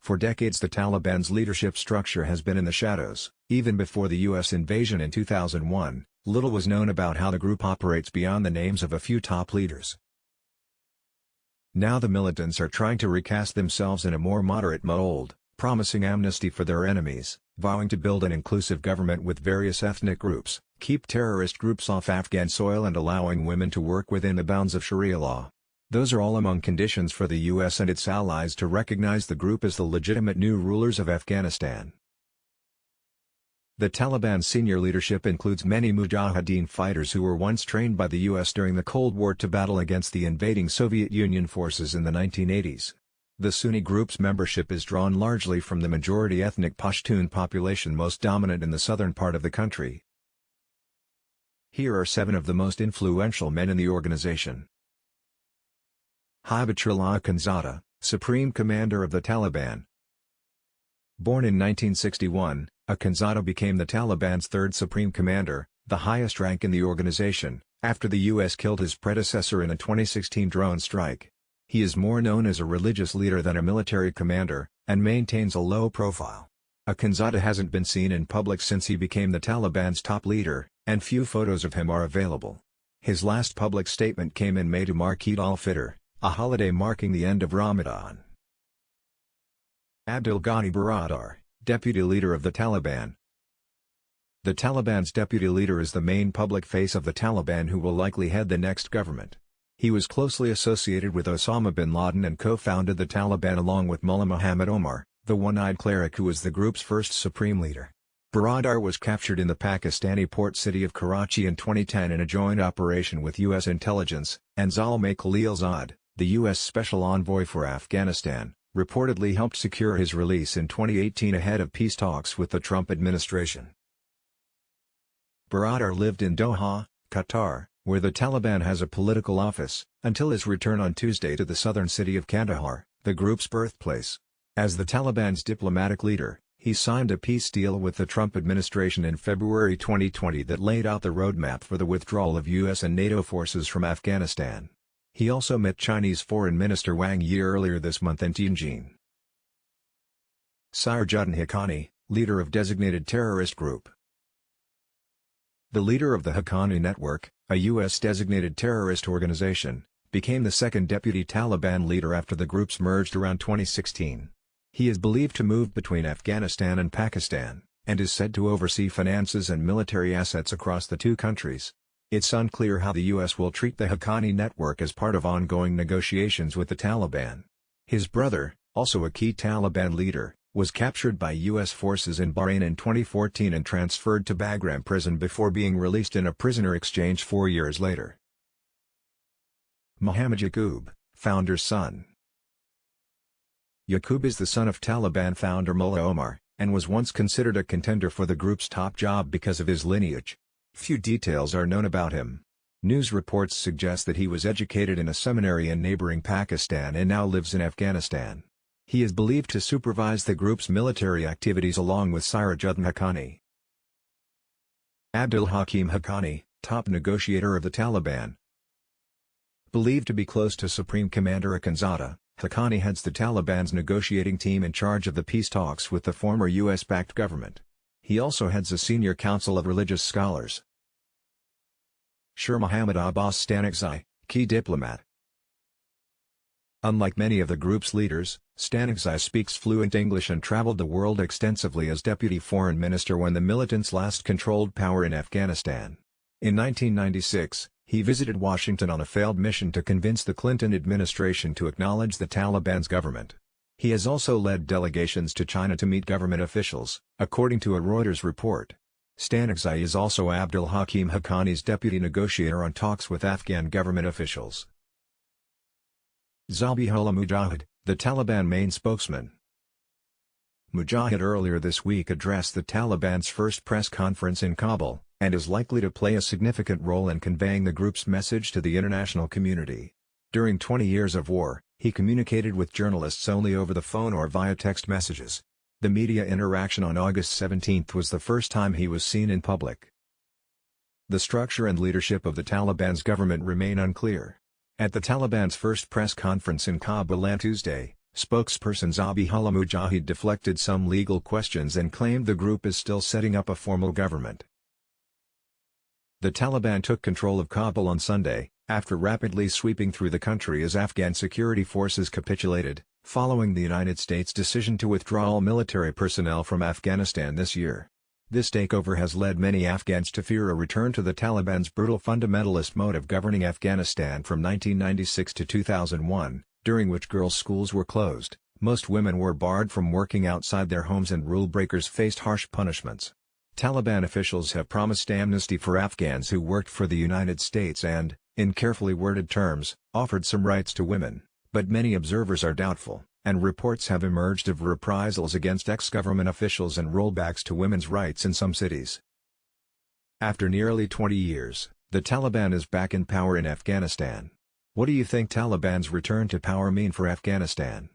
For decades the Taliban's leadership structure has been in the shadows. Even before the U.S. invasion in 2001, little was known about how the group operates beyond the names of a few top leaders. Now the militants are trying to recast themselves in a more moderate mold, promising amnesty for their enemies, vowing to build an inclusive government with various ethnic groups, keep terrorist groups off Afghan soil and allowing women to work within the bounds of Sharia law. Those are all among conditions for the U.S. and its allies to recognize the group as the legitimate new rulers of Afghanistan. The Taliban's senior leadership includes many Mujahideen fighters who were once trained by the U.S. during the Cold War to battle against the invading Soviet Union forces in the 1980s. The Sunni group's membership is drawn largely from the majority ethnic Pashtun population most dominant in the southern part of the country. Here are 7 of the most influential men in the organization. Hibatullah Akhundzada, Supreme Commander of the Taliban. Born in 1961, Akhundzada became the Taliban's third Supreme Commander, the highest rank in the organization, after the U.S. killed his predecessor in a 2016 drone strike. He is more known as a religious leader than a military commander, and maintains a low profile. Akhundzada hasn't been seen in public since he became the Taliban's top leader, and few photos of him are available. His last public statement came in May to mark Eid al-Fitr, a holiday marking the end of Ramadan. Abdul Ghani Baradar, Deputy Leader of the Taliban. The Taliban's deputy leader is the main public face of the Taliban who will likely head the next government. He was closely associated with Osama bin Laden and co-founded the Taliban along with Mullah Muhammad Omar, the one-eyed cleric who was the group's first supreme leader. Baradar was captured in the Pakistani port city of Karachi in 2010 in a joint operation with U.S. intelligence, and Zalmay Khalilzad, the U.S. Special Envoy for Afghanistan, reportedly helped secure his release in 2018 ahead of peace talks with the Trump administration. Baradar lived in Doha, Qatar, where the Taliban has a political office, until his return on Tuesday to the southern city of Kandahar, the group's birthplace. As the Taliban's diplomatic leader, he signed a peace deal with the Trump administration in February 2020 that laid out the roadmap for the withdrawal of U.S. and NATO forces from Afghanistan. He also met Chinese Foreign Minister Wang Yi earlier this month in Tianjin. Sirajuddin Haqqani, leader of designated terrorist group. The leader of the Haqqani Network, a U.S. designated terrorist organization, became the second deputy Taliban leader after the groups merged around 2016. He is believed to move between Afghanistan and Pakistan, and is said to oversee finances and military assets across the two countries. It's unclear how the U.S. will treat the Haqqani network as part of ongoing negotiations with the Taliban. His brother, also a key Taliban leader, was captured by U.S. forces in Bahrain in 2014 and transferred to Bagram prison before being released in a prisoner exchange 4 years later. Muhammad Yaqub, founder's son. Yaqub is the son of Taliban founder Mullah Omar, and was once considered a contender for the group's top job because of his lineage. Few details are known about him. News reports suggest that he was educated in a seminary in neighboring Pakistan and now lives in Afghanistan. He is believed to supervise the group's military activities along with Sirajuddin Haqqani. Abdul Hakim Haqqani, top negotiator of the Taliban. Believed to be close to Supreme Commander Akhundzada, Haqqani heads the Taliban's negotiating team in charge of the peace talks with the former U.S.-backed government. He also heads a senior council of religious scholars. Sher Mohammad Abbas Stanekzai, key diplomat. Unlike many of the group's leaders, Stanekzai speaks fluent English and traveled the world extensively as deputy foreign minister when the militants last controlled power in Afghanistan. In 1996, he visited Washington on a failed mission to convince the Clinton administration to acknowledge the Taliban's government. He has also led delegations to China to meet government officials, according to a Reuters report. Stanekzai is also Abdul Hakim Haqqani's deputy negotiator on talks with Afghan government officials. Zabihullah Mujahid, the Taliban main spokesman. Mujahid earlier this week addressed the Taliban's first press conference in Kabul, and is likely to play a significant role in conveying the group's message to the international community. During 20 years of war, he communicated with journalists only over the phone or via text messages. The media interaction on August 17 was the first time he was seen in public. The structure and leadership of the Taliban's government remain unclear. At the Taliban's first press conference in Kabul on Tuesday, Spokesperson Zabihullah Mujahid deflected some legal questions and claimed the group is still setting up a formal government. The Taliban took control of Kabul on Sunday, after rapidly sweeping through the country as Afghan security forces capitulated, following the United States' decision to withdraw all military personnel from Afghanistan this year. This takeover has led many Afghans to fear a return to the Taliban's brutal fundamentalist mode of governing Afghanistan from 1996 to 2001, during which girls' schools were closed, most women were barred from working outside their homes and rule breakers faced harsh punishments. Taliban officials have promised amnesty for Afghans who worked for the United States and, in carefully worded terms, offered some rights to women, but many observers are doubtful, and reports have emerged of reprisals against ex-government officials and rollbacks to women's rights in some cities. After nearly 20 years, the Taliban is back in power in Afghanistan. What do you think Taliban's return to power mean for Afghanistan?